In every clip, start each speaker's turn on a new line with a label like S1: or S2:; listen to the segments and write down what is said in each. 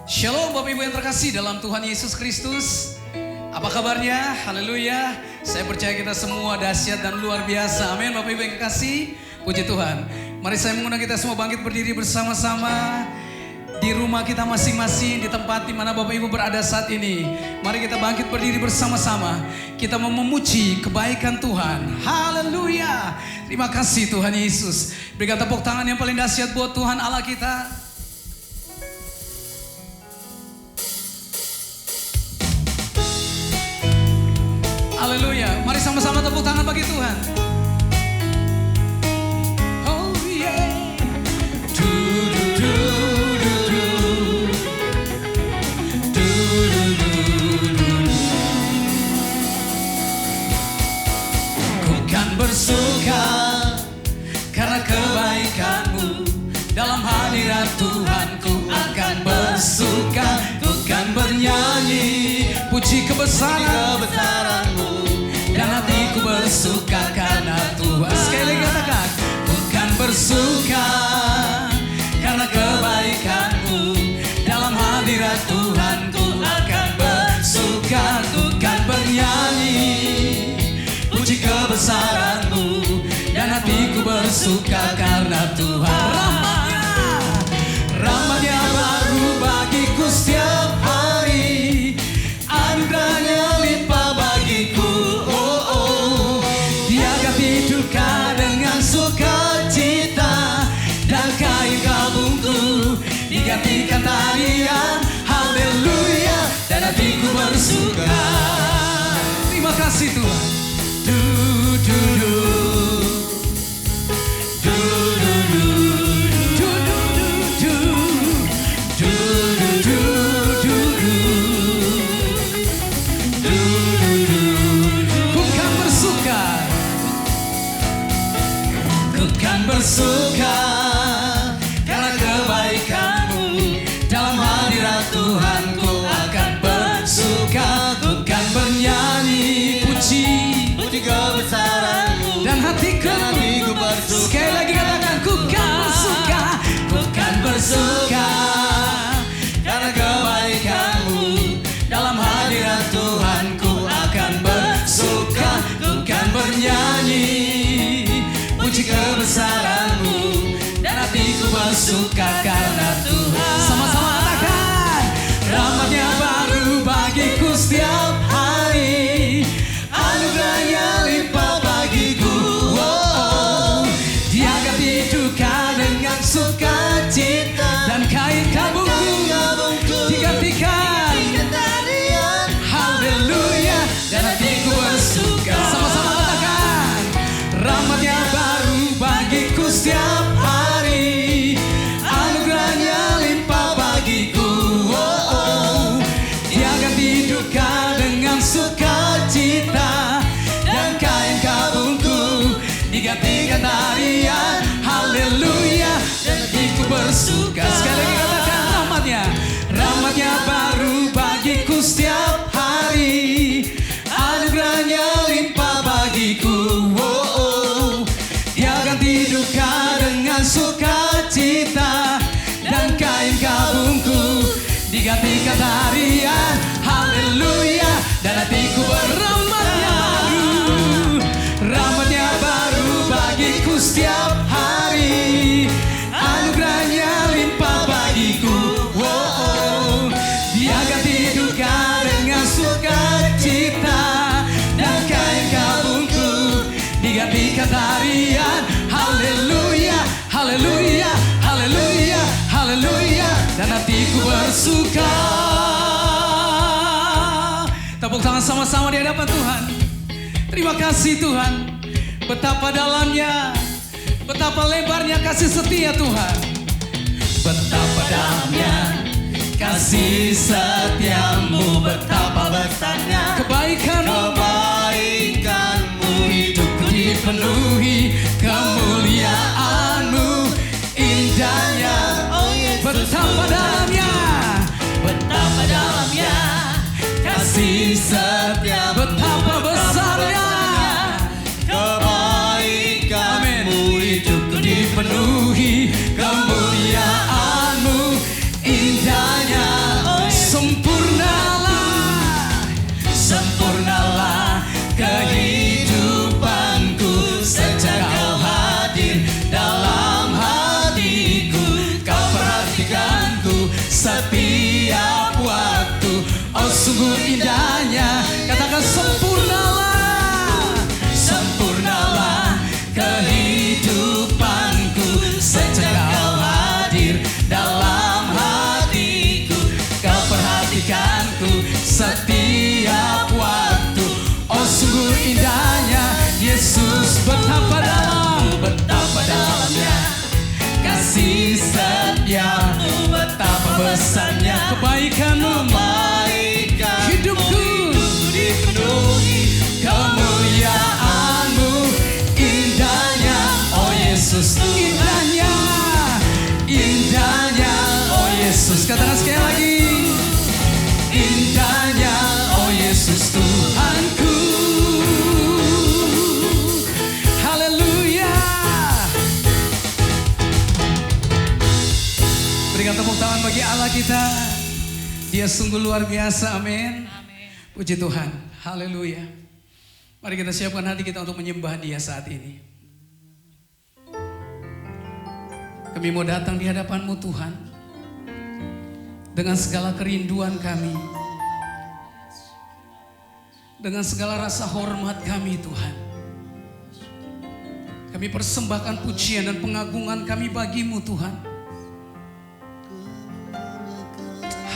S1: Shalom Bapak Ibu yang terkasih dalam Tuhan Yesus Kristus. Apa kabarnya? Haleluya. Saya percaya kita semua dahsyat dan luar biasa. Amin Bapak Ibu yang terkasih. Puji Tuhan. Mari saya mengundang kita semua bangkit berdiri bersama-sama. Di rumah kita masing-masing, di tempat di mana Bapak Ibu berada saat ini. Mari kita bangkit berdiri bersama-sama. Kita mau memuji kebaikan Tuhan. Haleluya. Terima kasih Tuhan Yesus. Berikan tepuk tangan yang paling dahsyat buat Tuhan Allah kita. Haleluya. Mari sama-sama tepuk tangan bagi Tuhan. Oh yeah. Du du du du du. Du du du du. Ku kan bersuka karena kebaikan-Mu. Dalam hadirat Tuhan ku akan bersuka. Ku kan bernyanyi puji kebesaran-Mu. Dan hatiku bersuka karena Tuhan. Sekali lagi katakan, ku kan bersuka karena kebaikan-Mu. Dalam hadirat Tuhan ku akan bersuka. Ku kan bernyanyi puji kebesaran-Mu. Dan hatiku bersuka karena Tuhan. Rahmat-Nya baru bagiku setiap hari. Anugerah-Nya limpah bagiku. Dia ganti duka dengan sukacita. Dan kain kabungku digantikan tarian. Haleluya. Dan hatiku bersuka. Terima kasih Tuhan. Du du du. Bersuka karena kebaikan-Mu. Dalam hadirat Tuhan ku akan bersuka. Ku kan bernyanyi puji kebesaran-Mu. Dan hatiku bersuka. Sekali lagi katakan, ku kan bersuka. Ku kan bersuka karena kebaikan-Mu. Dalam hadirat Tuhan ku akan bersuka. Ku kan bernyanyi puji kebesaran-Mu. Dan hatiku bersuka karena Tuhan. Sama-sama katakan, rahmat-Nya baru bagiku setiap hari. Anugerah-Nya limpah bagiku. Dia ganti duka dengan sukacita. Dan kain kabungku digantikan tarian. Haleluya. Dan hatiku bersuka. Sama-sama katakan, rahmat-Nya baru bagiku setiap hari. Anugerah-Nya limpah bagiku. Dia ganti duka dengan sukacita. Dan kain kabungku digantikan tarian. Haleluya. Dan hatiku bersuka. Sekali lagi katakan, rahmat-Nya baru bagiku setiap hari. Anugerah-Nya limpah bagiku. Dia ganti duka dengan sukacita. Dan kain kabungku digantikan tarian. Haleluya. Dan hatiku berahmat-Nya baru. Rahmat-Nya baru bagiku setiap hari. Anugerah-Nya limpah bagiku. Dia ganti duka dengan sukacita. Dan kain kabungku digantikan tarian. Haleluya, haleluya, haleluya, haleluya. Dan hatiku bersuka. Tepuk tangan sama-sama di hadapan Tuhan. Terima kasih Tuhan. Betapa dalamnya, betapa lebarnya kasih setia Tuhan. Betapa dalamnya kasih setiamu. Betapa besarnya kebaikan-Mu. Hidupku dipenuhi kemuliaan-Mu. Indahnya, betapa dalamnya, betapa dalamnya kasih setia. Betapa besarnya kebaikan-Mu. Hidupku dipenuhi kemuliaan-Mu. Indahnya sungguh indahnya. Katakan sempurnalah, sempurnalah kehidupanku sejak Kau hadir dalam hatiku. Kau perhatikanku setiap waktu. Oh sungguh indahnya Yesus, betapa dalamnya kasih setiamu, betapa besarnya kebaikanmu. Hidupku dipenuhi kemuliaanmu, indahnya oh Yesus, indahnya, indahnya oh Yesus. Katakan sekali lagi, indahnya oh Yesus Tuhanku. Haleluya. Berikan tepuk tangan bagi Allah kita. Dia sungguh luar biasa, amin. Puji Tuhan, haleluya. Mari kita siapkan hati kita untuk menyembah Dia saat ini. Kami mau datang di hadapan-Mu Tuhan, dengan segala kerinduan kami, dengan segala rasa hormat kami Tuhan. Kami persembahkan pujian dan pengagungan kami bagi-Mu Tuhan.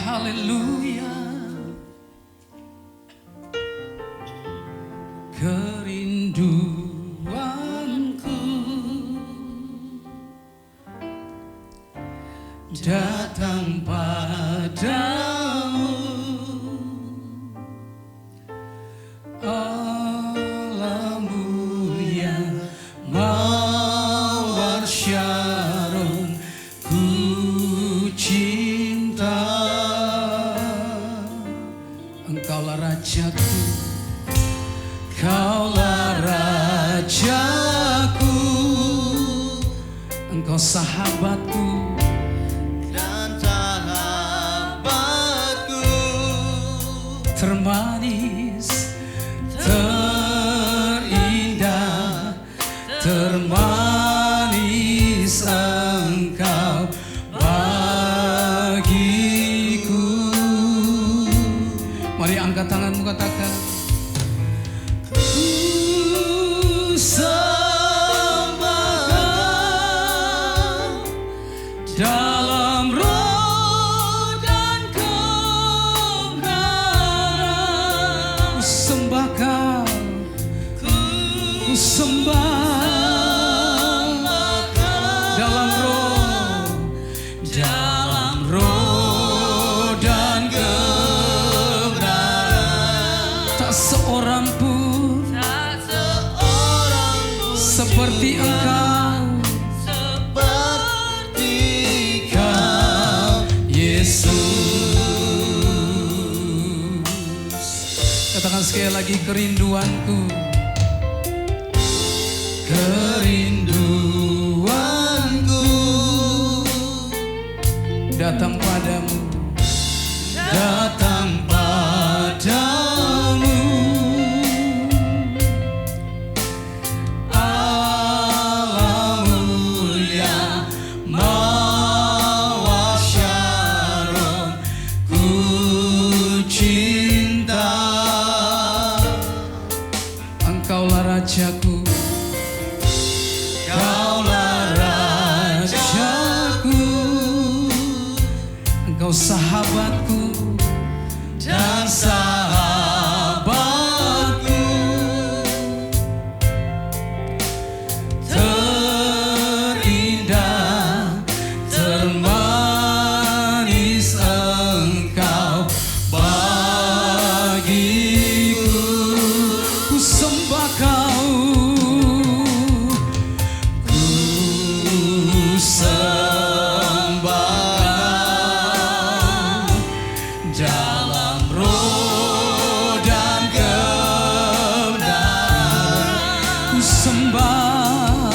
S1: Haleluya. Kerinduanku datang padamu, Allah mulia mawar Syaron, ku cinta Engkaulah Rajaku, Kaulah Rajaku, Engkau sahabatku dan sahabatku, termanis, terindah, termanis Engkau bagiku. Mari angkat tanganmu, katakan, dalam roh dan kebenaran, ku sembah Kau, ku sembah dalam roh dan kebenaran. Tak seorang pun seperti Engkau, katakan sekali lagi, kerinduanku, kerinduanku datang padamu, datang padamu. Allah mulia mawar Syaron, ku cinta Engkaulah Rajaku, Kaulah Rajaku, Engkau sahabatku dan sahabatku, terindah, termanis Engkau bagiku. Ku sembah Kau, ku sembah dalam roh dan kebenaran. Ku sembah,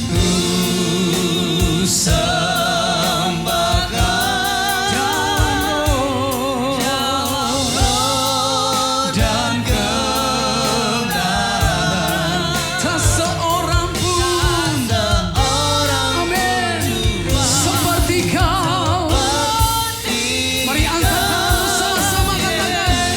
S1: ku sembah dalam roh dan kebenaran. Tak seorang pun, amin, seperti Kau. Mari angkat tanganmu sama-sama, katakan,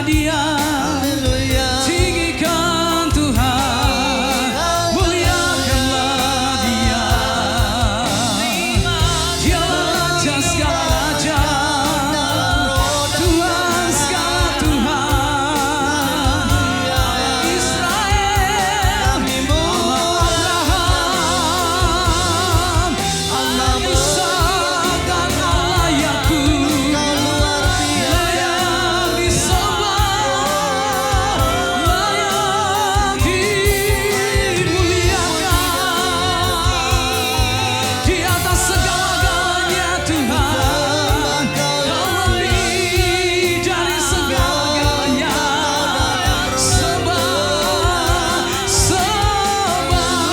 S1: Dia. Tinggikan Tuhan, muliakanlah Dia. Dia Raja segala raja, Tuhan segala Tuhan. Allah Israel, Allah Abraham, Allah Ishak dan Allah Yakub. Layak disembah, layak dimuliakan. Di atas segala-galanya Tuhan, Kau lebih dari segala-galanya. Sembah, sembah.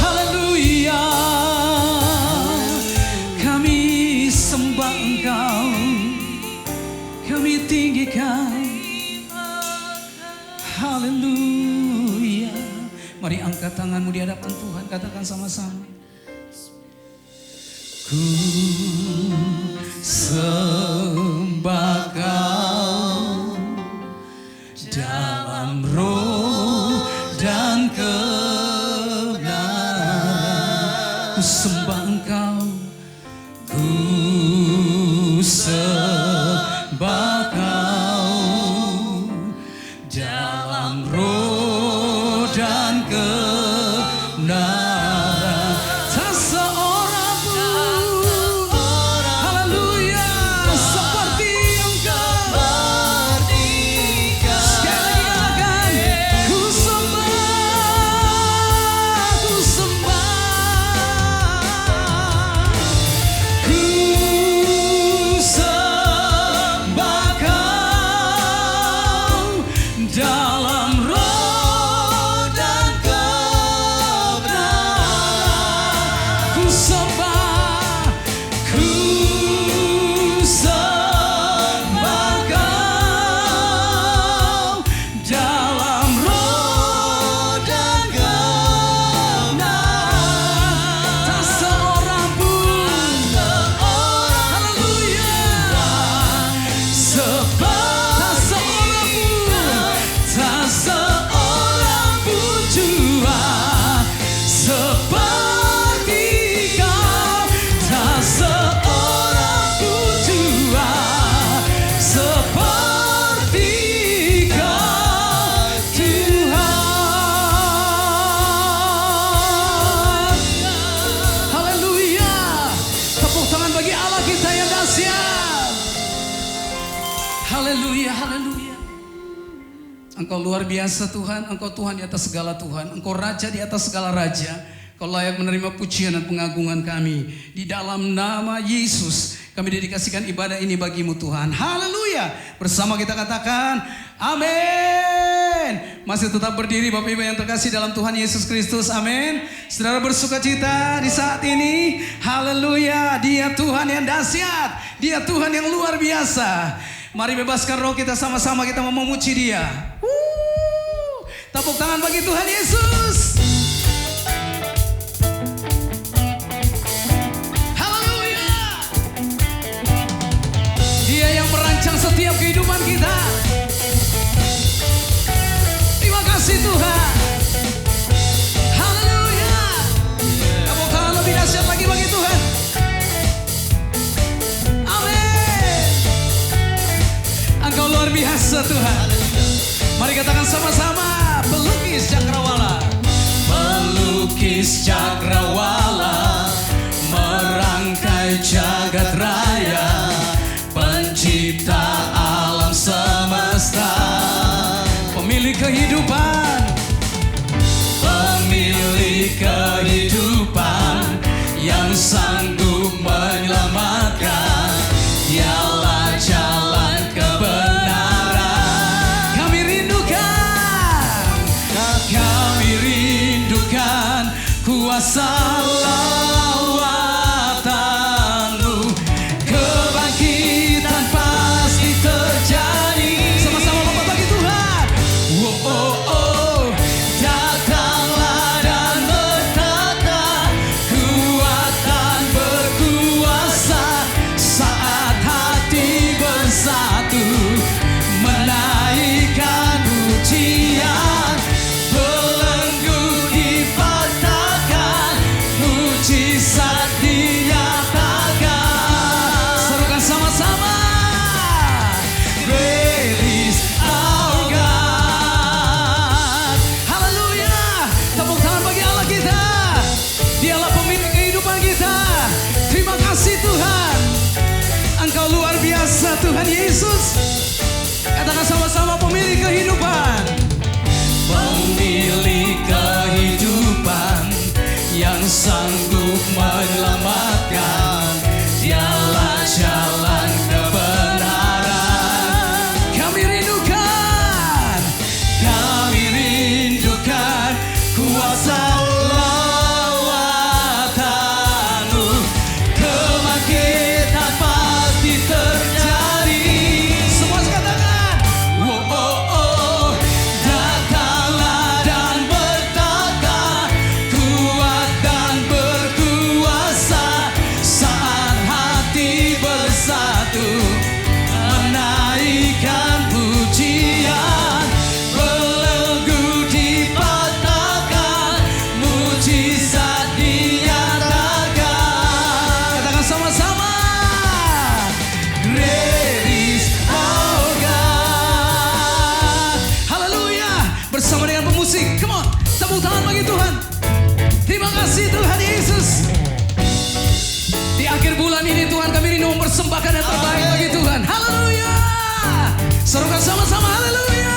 S1: Haleluya. Kami sembah Engkau, kami tinggikan. Haleluya. Mari angkat tanganmu di hadapan Tuhan, katakan sama-sama. Ku sembah Kau dalam roh dan kebenaran. Ku sembah Engkau, ku sembah Kau dalam roh dan kebenaran. Tak seorang pun, haleluya, seperti Engkau. Sekali lagi katakan, ku sembah, ku sembah. Ku sembah Kau dalam roh dan kebenaran. Ku sembah, ku sembah Kau dalam roh dan kebenaran. Tak seorang pun, haleluya, tak seorang pun, tak seorang pun Tuhan seperti Kau. Tak seorang pun Tuhan seperti Kau, Tuhan. Haleluya. Tepuk tangan bagi Allah kita yang dahsyat. Haleluya, haleluya. Engkau luar biasa Tuhan, Engkau Tuhan di atas segala Tuhan, Engkau Raja di atas segala Raja. Kau layak menerima pujian dan pengagungan kami. Di dalam nama Yesus kami dedikasikan ibadah ini bagimu Tuhan. Haleluya. Bersama kita katakan amin. Masih tetap berdiri Bapak Ibu yang terkasih dalam Tuhan Yesus Kristus. Amin. Saudara bersuka cita di saat ini. Haleluya. Dia Tuhan yang dahsyat, Dia Tuhan yang luar biasa. Mari bebaskan roh kita, sama-sama kita mau memuji Dia. Tepuk tangan bagi Tuhan Yesus. Haleluya. Dia yang merancang setiap kehidupan kita. Terima kasih Tuhan. Haleluya. Tepuk tangan lebih dahsyat lagi bagi Tuhan. Amin. Engkau luar biasa Tuhan. Mari katakan sama-sama, pelukis cakrawala. Pelukis cakrawala, merangkai jagat raya, pencipta alam semesta, pemilik kehidupan, pemilik kehidupan yang sanggup menyelamatkan. Dialah jalan kebenaran. Kami rindukan kuasa lawatan-Mu. Kebangkitan pasti terjadi. Sama-sama Bapak bagi Tuhan. Oh, oh, oh. Datanglah dan berkata, kuatan berkuasa saat hati Yesus. Katakan sama-sama, pemilik kehidupan. Pemilik kehidupan yang sanggup menyelamatkan, dialah jalan kebenaran. Kami rindukan kuasa lawatanmu. Kebangkitan pasti terjadi. Semua katakan, oh, oh, oh. Datanglah dan bertata, kuat dan berkuasa, saat hati bersatu menaikkan pujian. Belenggu dipatahkan, mujizat dinyatakan. Katakan sama-sama, Great is our God. Haleluya. Bersama dengan pemusik, come on, tepuk tangan bagi Tuhan. Terima kasih Tuhan Yesus. Di akhir bulan ini Tuhan, kami rindu mempersembahkan yang terbaik bagi Tuhan. Haleluya. Serukan sama-sama, haleluya.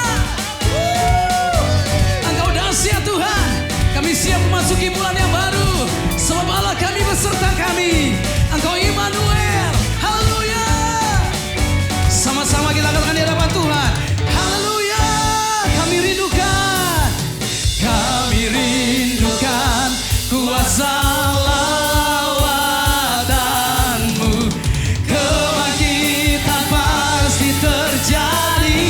S1: Engkau dahsyat Tuhan. Kami siap memasuki bulan yang baru, sebab Allah kami beserta kami. Engkau Immanuel. Haleluya. Sama-sama kita katakan di hadapan Tuhan, haleluya. Kami rindukan kuasa lawatanmu. Kebangkitan pasti terjadi.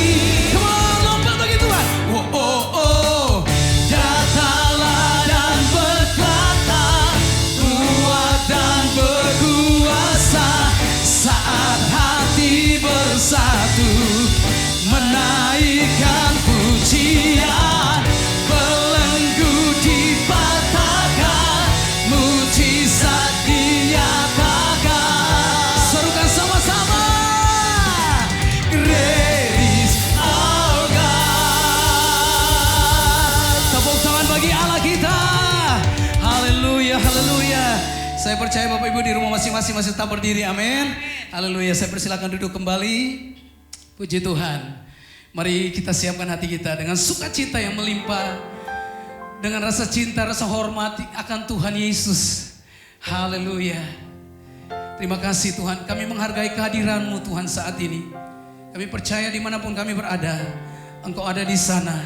S1: Come on, lompat bagi Tuhan. Oh, oh, oh. Datanglah dan berkata, kuat dan berkuasa, saat hati bersatu menaikkan pujian. Belenggu dipatahkan, mujizat dinyatakan. Serukan sama-sama, Great is our God. Tepuk tangan bagi Allah kita. Haleluya, haleluya. Saya percaya Bapak Ibu di rumah masing-masing masih tetap berdiri, amin. Haleluya, saya persilakan duduk kembali. Puji Tuhan. Mari kita siapkan hati kita dengan sukacita yang melimpah, dengan rasa cinta, rasa hormat akan Tuhan Yesus. Haleluya. Terima kasih Tuhan, kami menghargai kehadiran-Mu Tuhan saat ini. Kami percaya dimanapun kami berada, Engkau ada di sana.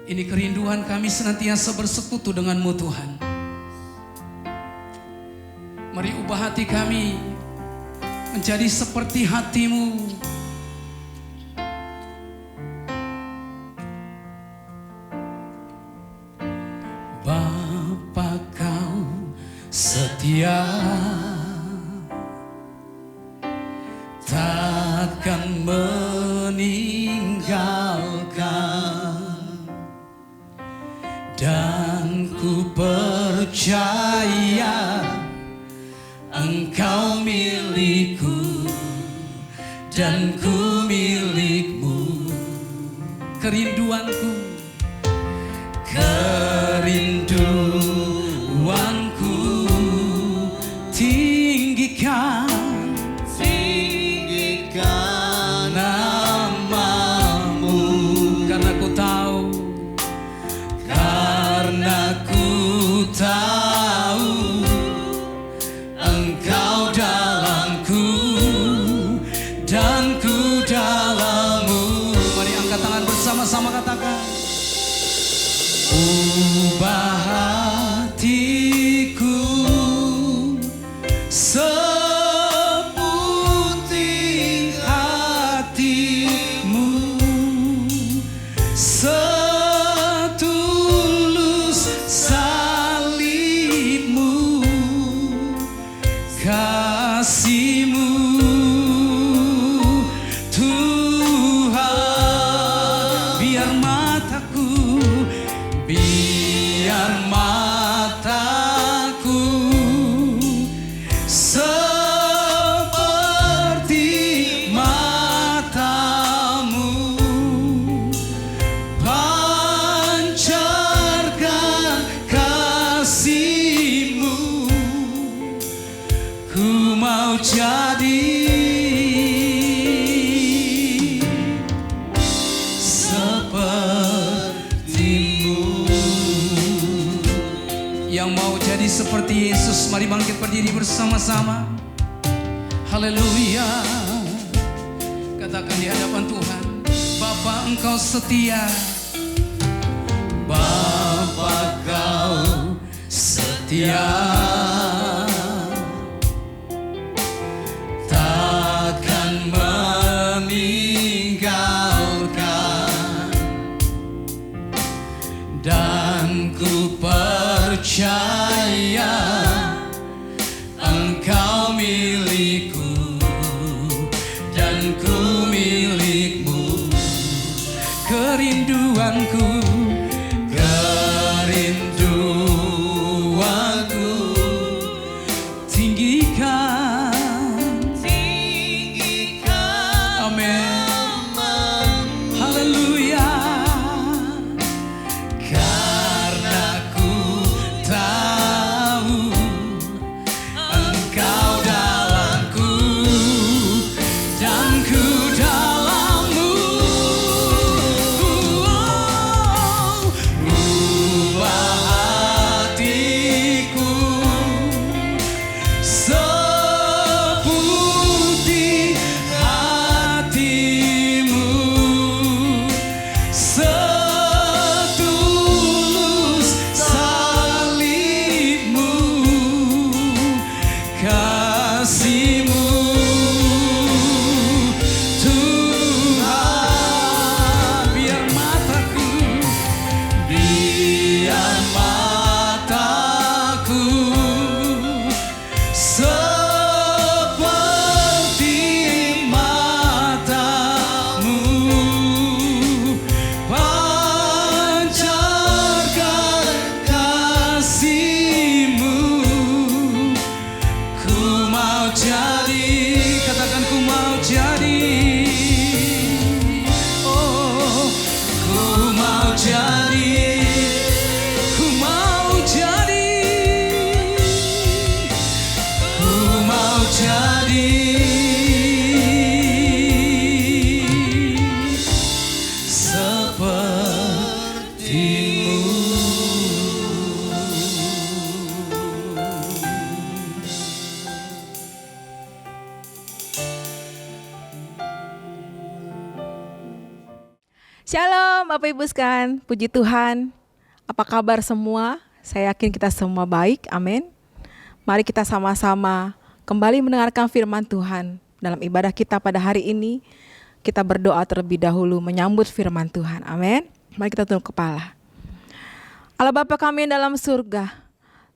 S1: Ini kerinduan kami senantiasa bersekutu dengan-Mu Tuhan. Mari ubah hati kami menjadi seperti hati-Mu. Bapa, Kau setia, takkan meninggalkan, dan ku percaya Engkau milikku dan ku milikmu. Kerinduanku tinggikan namamu. Karena ku tahu Engkau dalamku dan ku dalammu. Mari angkat tangan bersama-sama, katakan, ubah hatiku seputih hati-Mu, setulus salib-Mu, kasih-Mu Tuhan. Biar mataku seperti mata-Mu, pancarkan kasih-Mu. Ku mau jadi yang mau jadi seperti Yesus, mari bangkit berdiri bersama-sama. Haleluya. Katakan di hadapan Tuhan, Bapa Engkau setia. Bapa Kau setia, takkan meninggalkan, dan ku percaya Engkau milikku dan ku milikmu. Kerinduanku tinggikan, amin, haleluya. Karena ku tahu Engkau dalamku dan ku dalammu. Ubah hatiku seperti hatimu, setulus salibmu, kasihmu Tuhan. Biar mataku seperti matamu, pancarkan kasihmu. Ku mau jadi, katakan ku mau jadi. Oh, ku mau jadi, ku mau jadi, ku mau jadi
S2: Shalom Bapak Ibu sekalian, puji Tuhan. Apa kabar semua? Saya yakin kita semua baik, amin. Mari kita sama-sama kembali mendengarkan firman Tuhan. Dalam ibadah kita pada hari ini, kita berdoa terlebih dahulu menyambut firman Tuhan, amin. Mari kita tunduk kepala. Allah Bapa kami yang dalam surga,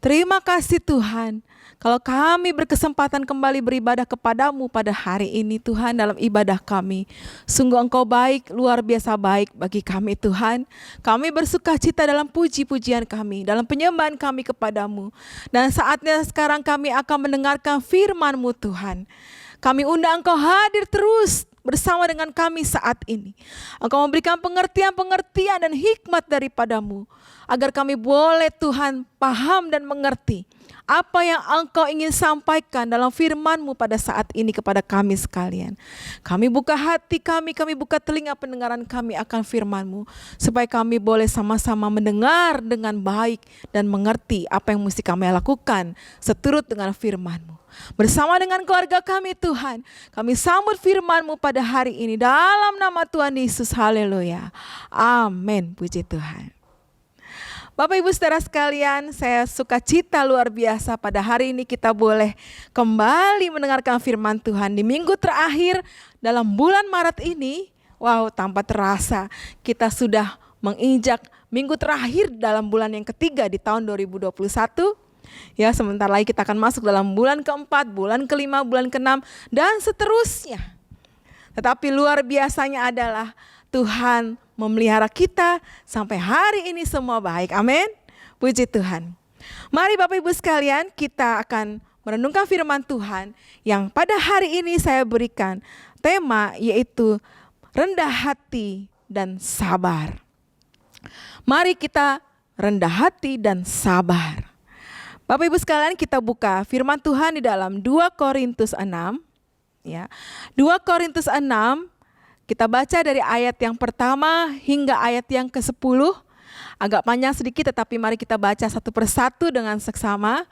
S2: terima kasih Tuhan, kalau kami berkesempatan kembali beribadah kepadamu pada hari ini Tuhan dalam ibadah kami. Sungguh Engkau baik, luar biasa baik bagi kami Tuhan. Kami bersuka cita dalam puji-pujian kami, dalam penyembahan kami kepadamu. Dan saatnya sekarang kami akan mendengarkan firman-Mu Tuhan. Kami undang Engkau hadir terus bersama dengan kami saat ini. Engkau memberikan pengertian-pengertian dan hikmat daripadamu, agar kami boleh Tuhan paham dan mengerti apa yang Engkau ingin sampaikan dalam firman-Mu pada saat ini kepada kami sekalian. Kami buka hati kami buka telinga pendengaran kami akan firman-Mu, supaya kami boleh sama-sama mendengar dengan baik dan mengerti apa yang mesti kami lakukan seturut dengan firman-Mu. Bersama dengan keluarga kami Tuhan, kami sambut firman-Mu pada hari ini dalam nama Tuhan Yesus, haleluya, amin, puji Tuhan. Bapak Ibu saudara sekalian, saya suka cita luar biasa pada hari ini kita boleh kembali mendengarkan firman Tuhan di minggu terakhir dalam bulan Maret ini. Wow, tanpa terasa kita sudah menginjak minggu terakhir dalam bulan yang ketiga di tahun 2021. Ya, sebentar lagi kita akan masuk dalam bulan keempat, bulan kelima, bulan keenam, dan seterusnya. Tetapi luar biasanya adalah Tuhan memelihara kita sampai hari ini semua baik. Amin. Puji Tuhan. Mari Bapak Ibu sekalian, kita akan merenungkan firman Tuhan yang pada hari ini saya berikan tema yaitu rendah hati dan sabar. Mari kita rendah hati dan sabar. Bapak Ibu sekalian, kita buka firman Tuhan di dalam 2 Korintus 6. Ya. 2 Korintus 6, kita baca dari ayat yang pertama hingga ayat yang ke-10. Agak panjang sedikit, tetapi mari kita baca satu persatu dengan seksama.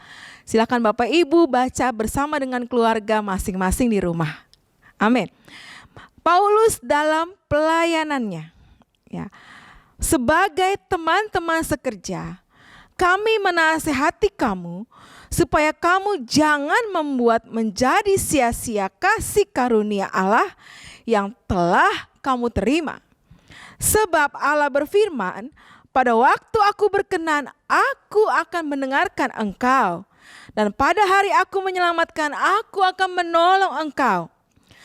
S2: Silakan Bapak Ibu baca bersama dengan keluarga masing-masing di rumah. Amin. Paulus dalam pelayanannya, ya, sebagai teman-teman sekerja, kami menasihati kamu supaya kamu jangan membuat menjadi sia-sia kasih karunia Allah yang telah kamu terima. Sebab Allah berfirman, pada waktu aku berkenan, aku akan mendengarkan engkau. Dan pada hari aku menyelamatkan, aku akan menolong engkau.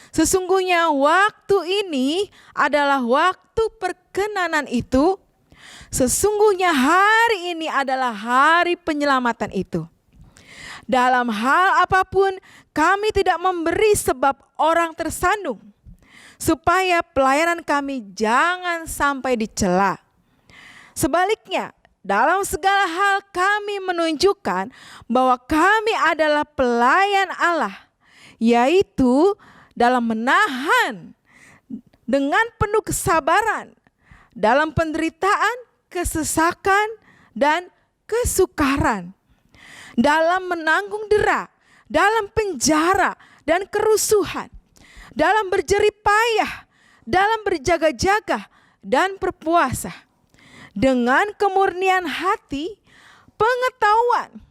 S2: Sesungguhnya waktu ini adalah waktu perkenanan itu. Sesungguhnya hari ini adalah hari penyelamatan itu. Dalam hal apapun kami tidak memberi sebab orang tersandung, supaya pelayanan kami jangan sampai dicela. Sebaliknya, dalam segala hal kami menunjukkan bahwa kami adalah pelayan Allah, yaitu dalam menahan dengan penuh kesabaran, dalam penderitaan, kesesakan, dan kesukaran, dalam menanggung dera, dalam penjara dan kerusuhan, dalam berjerih payah, dalam berjaga-jaga dan berpuasa, dengan kemurnian hati, pengetahuan,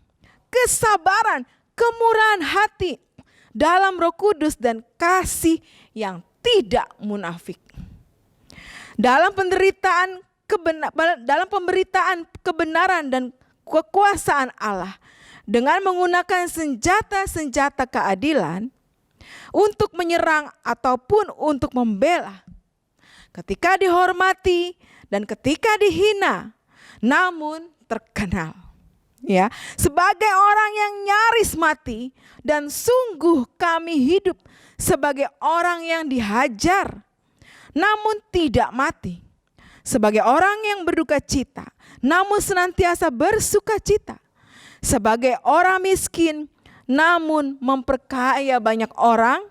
S2: kesabaran, kemurahan hati, dalam Roh Kudus dan kasih yang tidak munafik. Dalam pemberitaan kebenaran dan kekuasaan Allah, dengan menggunakan senjata-senjata keadilan untuk menyerang ataupun untuk membela, ketika dihormati dan ketika dihina, namun terkenal. Ya, sebagai orang yang nyaris mati, dan sungguh kami hidup sebagai orang yang dihajar, namun tidak mati. Sebagai orang yang berduka cita, namun senantiasa bersuka cita. Sebagai orang miskin, namun memperkaya banyak orang.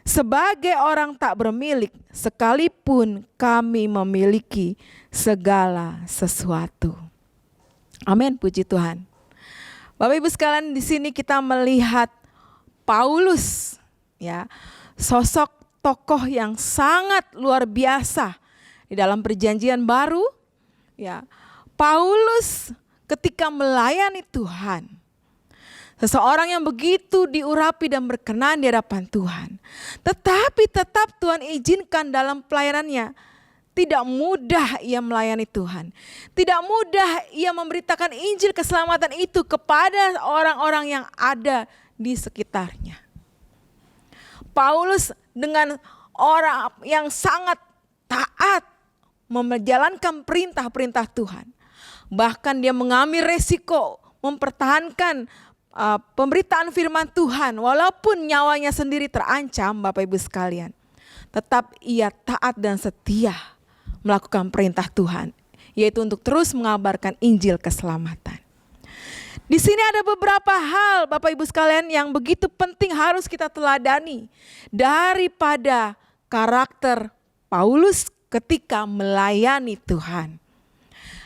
S2: Sebagai orang tak bermilik, sekalipun kami memiliki segala sesuatu. Amin, puji Tuhan. Bapak Ibu sekalian, di sini kita melihat Paulus, ya, sosok tokoh yang sangat luar biasa di dalam Perjanjian Baru. Ya, Paulus ketika melayani Tuhan, seseorang yang begitu diurapi dan berkenan di hadapan Tuhan. Tetapi tetap Tuhan izinkan dalam pelayanannya, tidak mudah ia melayani Tuhan. Tidak mudah ia memberitakan Injil keselamatan itu kepada orang-orang yang ada di sekitarnya. Paulus dengan orang yang sangat taat menjalankan perintah-perintah Tuhan. Bahkan dia mengambil resiko mempertahankan pemberitaan firman Tuhan walaupun nyawanya sendiri terancam, Bapak Ibu sekalian. Tetap ia taat dan setia melakukan perintah Tuhan, yaitu untuk terus mengabarkan Injil keselamatan. Di sini ada beberapa hal Bapak Ibu sekalian yang begitu penting harus kita teladani daripada karakter Paulus ketika melayani Tuhan.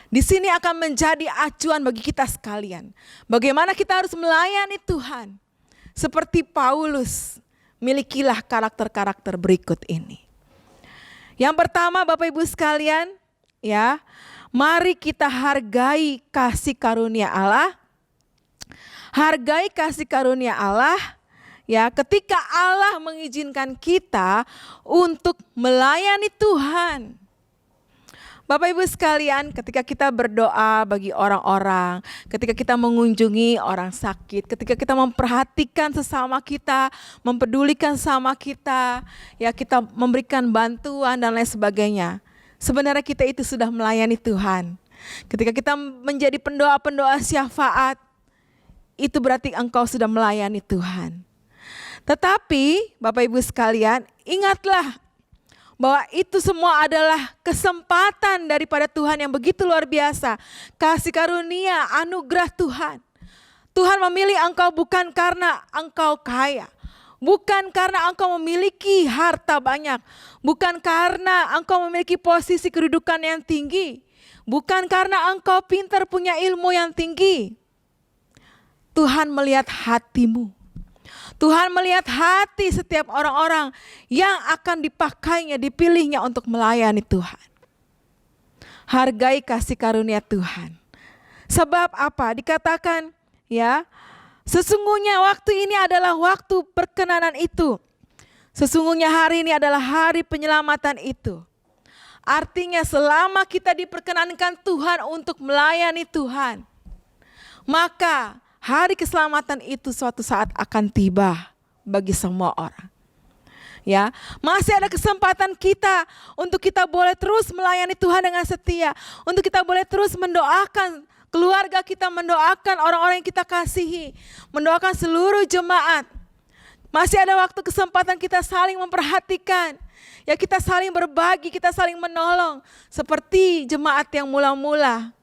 S2: Di sini akan menjadi acuan bagi kita sekalian. Bagaimana kita harus melayani Tuhan. Seperti Paulus, milikilah karakter-karakter berikut ini. Yang pertama Bapak Ibu sekalian, ya, mari kita hargai kasih karunia Allah. Hargai kasih karunia Allah, ya, ketika Allah mengizinkan kita untuk melayani Tuhan. Bapak Ibu sekalian, ketika kita berdoa bagi orang-orang, ketika kita mengunjungi orang sakit, ketika kita memperhatikan sesama kita, mempedulikan sama kita, ya, kita memberikan bantuan dan lain sebagainya. Sebenarnya kita itu sudah melayani Tuhan. Ketika kita menjadi pendoa-pendoa syafaat, itu berarti engkau sudah melayani Tuhan. Tetapi Bapak Ibu sekalian, ingatlah bahwa itu semua adalah kesempatan daripada Tuhan yang begitu luar biasa. Kasih karunia, anugerah Tuhan. Tuhan memilih engkau bukan karena engkau kaya. Bukan karena engkau memiliki harta banyak. Bukan karena engkau memiliki posisi kedudukan yang tinggi. bukan karena engkau pintar punya ilmu yang tinggi. Tuhan melihat hatimu. Tuhan melihat hati setiap orang-orang yang akan dipakainya, dipilihnya untuk melayani Tuhan. Hargai kasih karunia Tuhan. Sebab apa? Dikatakan ya, sesungguhnya waktu ini adalah waktu perkenanan itu. Sesungguhnya hari ini adalah hari penyelamatan itu. Artinya selama kita diperkenankan Tuhan untuk melayani Tuhan, maka hari keselamatan itu suatu saat akan tiba bagi semua orang. Ya, masih ada kesempatan kita untuk kita boleh terus melayani Tuhan dengan setia, untuk kita boleh terus mendoakan keluarga kita, mendoakan orang-orang yang kita kasihi, mendoakan seluruh jemaat. Masih ada waktu kesempatan kita saling memperhatikan, ya kita saling berbagi, kita saling menolong. Seperti jemaat yang mula-mula,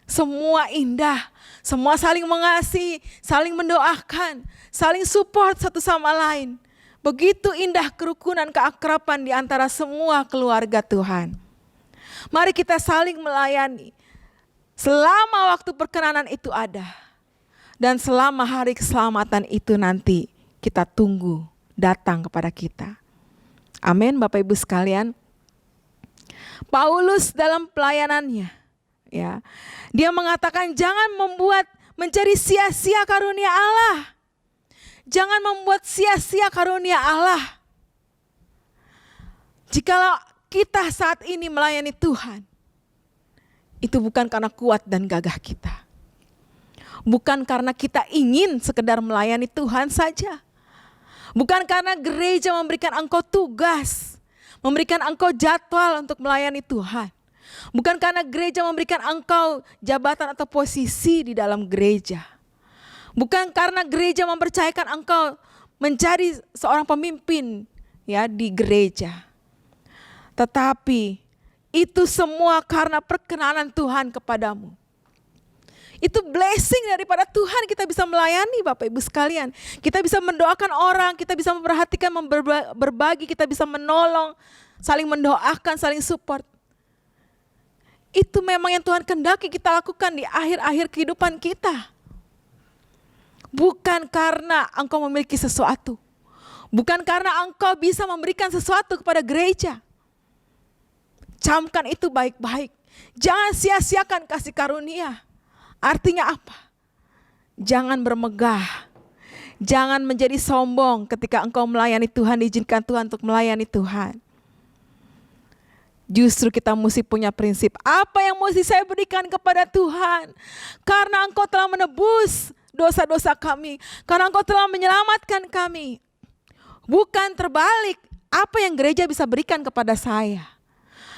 S2: semua indah, semua saling mengasihi, saling mendoakan, saling support satu sama lain. Begitu indah kerukunan, keakraban di antara semua keluarga Tuhan. Mari kita saling melayani selama waktu perkenanan itu ada. Dan selama hari keselamatan itu nanti kita tunggu datang kepada kita. Amin, Bapak Ibu sekalian. Paulus dalam pelayanannya, ya, dia mengatakan jangan mencari sia-sia karunia Allah. Jangan membuat sia-sia karunia Allah. Jikalau kita saat ini melayani Tuhan, itu bukan karena kuat dan gagah kita. Bukan karena kita ingin sekedar melayani Tuhan saja. Bukan karena gereja memberikan engkau tugas, memberikan engkau jadwal untuk melayani Tuhan. Bukan karena gereja memberikan engkau jabatan atau posisi di dalam gereja. Bukan karena gereja mempercayakan engkau menjadi seorang pemimpin ya di gereja. Tetapi itu semua karena perkenanan Tuhan kepadamu. Itu blessing daripada Tuhan, kita bisa melayani Bapak Ibu sekalian. Kita bisa mendoakan orang, kita bisa memperhatikan, berbagi, kita bisa menolong, saling mendoakan, saling support. Itu memang yang Tuhan kehendaki kita lakukan di akhir-akhir kehidupan kita. Bukan karena engkau memiliki sesuatu. Bukan karena engkau bisa memberikan sesuatu kepada gereja. Camkan itu baik-baik. Jangan sia-siakan kasih karunia. Artinya apa? Jangan bermegah. Jangan menjadi sombong ketika engkau melayani Tuhan, diizinkan Tuhan untuk melayani Tuhan. Justru kita mesti punya prinsip, apa yang mesti saya berikan kepada Tuhan? Karena engkau telah menebus dosa-dosa kami. Karena engkau telah menyelamatkan kami. Bukan terbalik, apa yang gereja bisa berikan kepada saya?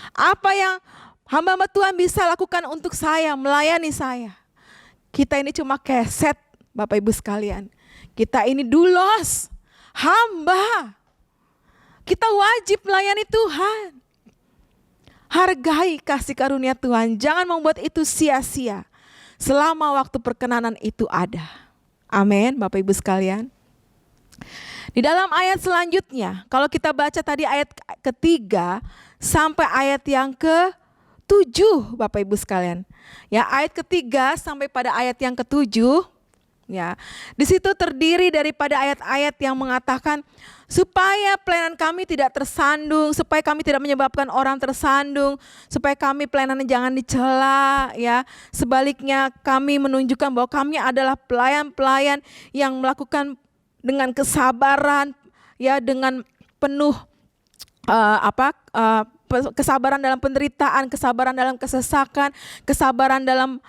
S2: Apa yang hamba-hamba Tuhan bisa lakukan untuk saya, melayani saya? Kita ini cuma keset, Bapak Ibu sekalian. Kita ini dulos, hamba. Kita wajib melayani Tuhan. Hargai kasih karunia Tuhan, jangan membuat itu sia-sia. Selama waktu perkenanan itu ada. Amin, Bapak Ibu sekalian. Di dalam ayat selanjutnya, kalau kita baca tadi ayat ketiga sampai ayat yang ke-7, Bapak Ibu sekalian. Ya, ayat ketiga sampai pada ayat yang ke-7, ya. Di situ terdiri daripada ayat-ayat yang mengatakan supaya pelayanan kami tidak tersandung, supaya kami tidak menyebabkan orang tersandung, supaya kami pelayanan jangan dicela, ya. Sebaliknya kami menunjukkan bahwa kami adalah pelayan-pelayan yang melakukan dengan kesabaran, ya, dengan penuh kesabaran dalam penderitaan, kesabaran dalam kesesakan, kesabaran dalam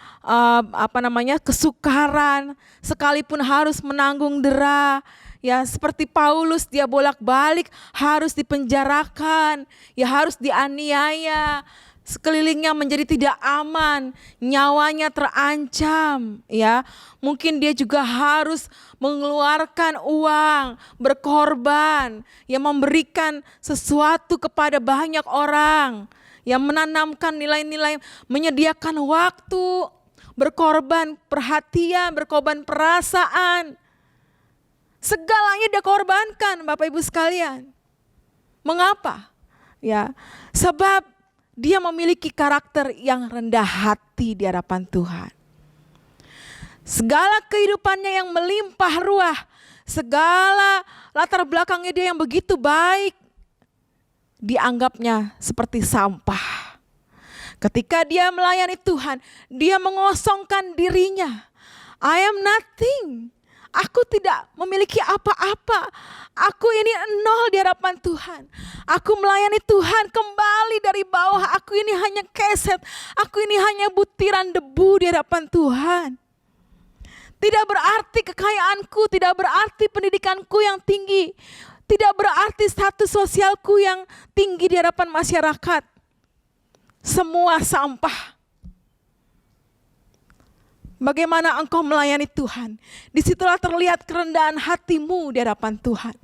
S2: kesukaran, sekalipun harus menanggung dera. Ya, seperti Paulus, dia bolak-balik harus dipenjarakan, ya harus dianiaya, sekelilingnya menjadi tidak aman, nyawanya terancam, ya. Mungkin dia juga harus mengeluarkan uang, berkorban, ya, memberikan sesuatu kepada banyak orang, yang menanamkan nilai-nilai, menyediakan waktu, berkorban perhatian, berkorban perasaan. Segalanya dia korbankan, Bapak Ibu sekalian. Mengapa? Ya, sebab dia memiliki karakter yang rendah hati di hadapan Tuhan. Segala kehidupannya yang melimpah ruah, segala latar belakangnya dia yang begitu baik, dianggapnya seperti sampah. Ketika dia melayani Tuhan, dia mengosongkan dirinya. I am nothing. Aku tidak memiliki apa-apa. Aku ini nol di hadapan Tuhan. Aku melayani Tuhan kembali dari bawah. Aku ini hanya keset. Aku ini hanya butiran debu di hadapan Tuhan. Tidak berarti kekayaanku, tidak berarti pendidikanku yang tinggi. Tidak berarti status sosialku yang tinggi di hadapan masyarakat. Semua sampah. Bagaimana engkau melayani Tuhan? Disitulah terlihat kerendahan hatimu di hadapan Tuhan.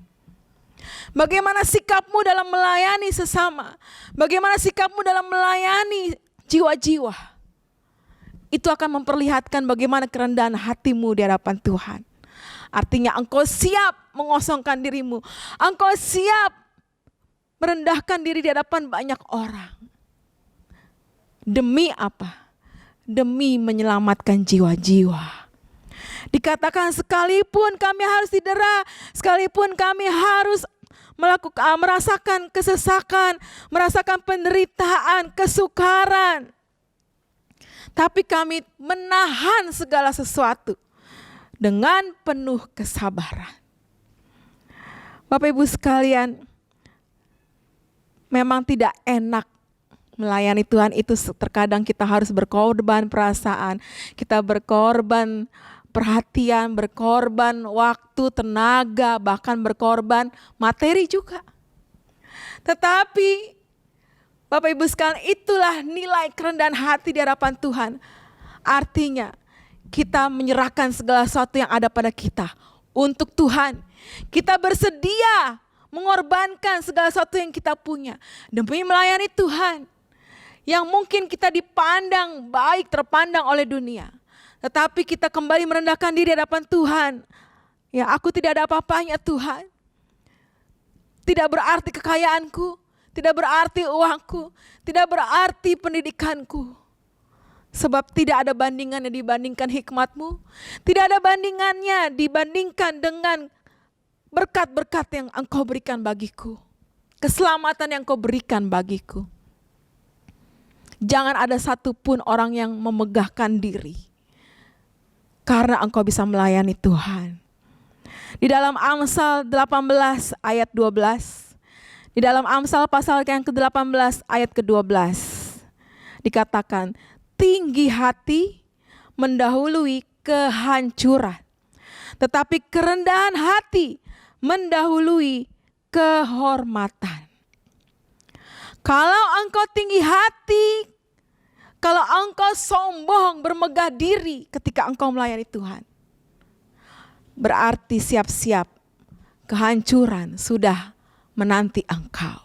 S2: Bagaimana sikapmu dalam melayani sesama? Bagaimana sikapmu dalam melayani jiwa-jiwa? Itu akan memperlihatkan bagaimana kerendahan hatimu di hadapan Tuhan. Artinya engkau siap mengosongkan dirimu. Engkau siap merendahkan diri di hadapan banyak orang. Demi apa? Demi menyelamatkan jiwa-jiwa. Dikatakan sekalipun kami harus didera, sekalipun kami harus merasakan kesesakan, merasakan penderitaan, kesukaran, tapi kami menahan segala sesuatu dengan penuh kesabaran. Bapak Ibu sekalian, memang tidak enak melayani Tuhan itu. Terkadang kita harus berkorban perasaan, kita berkorban perhatian, berkorban waktu, tenaga, bahkan berkorban materi juga. Tetapi Bapak Ibu sekalian, itulah nilai kerendahan hati di hadapan Tuhan. Artinya kita menyerahkan segala sesuatu yang ada pada kita untuk Tuhan. Kita bersedia mengorbankan segala sesuatu yang kita punya demi melayani Tuhan. Yang mungkin kita dipandang baik, terpandang oleh dunia. Tetapi kita kembali merendahkan diri di hadapan Tuhan. Ya, aku tidak ada apa-apanya Tuhan. Tidak berarti kekayaanku, tidak berarti uangku, tidak berarti pendidikanku. Sebab tidak ada bandingannya dibandingkan hikmat-Mu. Tidak ada bandingannya dibandingkan dengan berkat-berkat yang Engkau berikan bagiku. Keselamatan yang Engkau berikan bagiku. Jangan ada satupun orang yang memegahkan diri. Karena engkau bisa melayani Tuhan. Di dalam Amsal 18 ayat 12. Di dalam Amsal pasal yang ke-18 ayat ke-12. Dikatakan, tinggi hati mendahului kehancuran. Tetapi kerendahan hati mendahului kehormatan. Kalau engkau tinggi hati, kalau engkau sombong, bermegah diri ketika engkau melayani Tuhan, berarti siap-siap kehancuran sudah menanti engkau.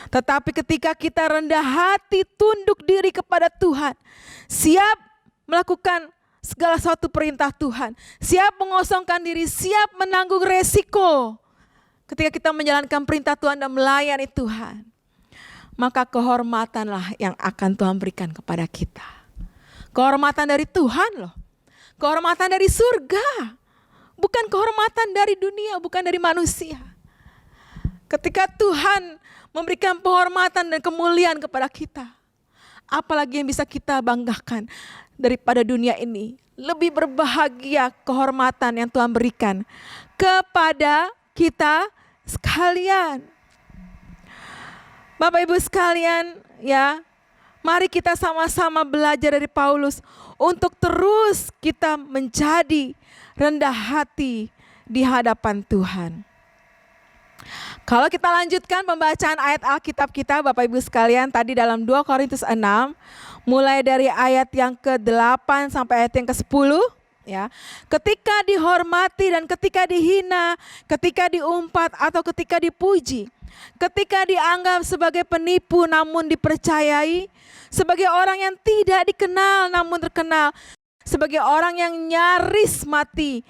S2: Tetapi ketika kita rendah hati, tunduk diri kepada Tuhan, siap melakukan segala sesuatu perintah Tuhan, siap mengosongkan diri, siap menanggung resiko. Ketika kita menjalankan perintah Tuhan dan melayani Tuhan, maka kehormatanlah yang akan Tuhan berikan kepada kita. Kehormatan dari Tuhan loh. Kehormatan dari surga. Bukan kehormatan dari dunia, bukan dari manusia. Ketika Tuhan memberikan penghormatan dan kemuliaan kepada kita, apalagi yang bisa kita banggakan daripada dunia ini. Lebih berbahagia kehormatan yang Tuhan berikan kepada kita sekalian. Bapak Ibu sekalian, ya, mari kita sama-sama belajar dari Paulus untuk terus kita menjadi rendah hati di hadapan Tuhan. Kalau kita lanjutkan pembacaan ayat Alkitab kita, Bapak Ibu sekalian, tadi dalam 2 Korintus 6, mulai dari ayat yang ke-8 sampai ayat yang ke-10, ya. Ketika dihormati dan ketika dihina, ketika diumpat atau ketika dipuji, ketika dianggap sebagai penipu namun dipercayai, sebagai orang yang tidak dikenal namun terkenal, sebagai orang yang nyaris mati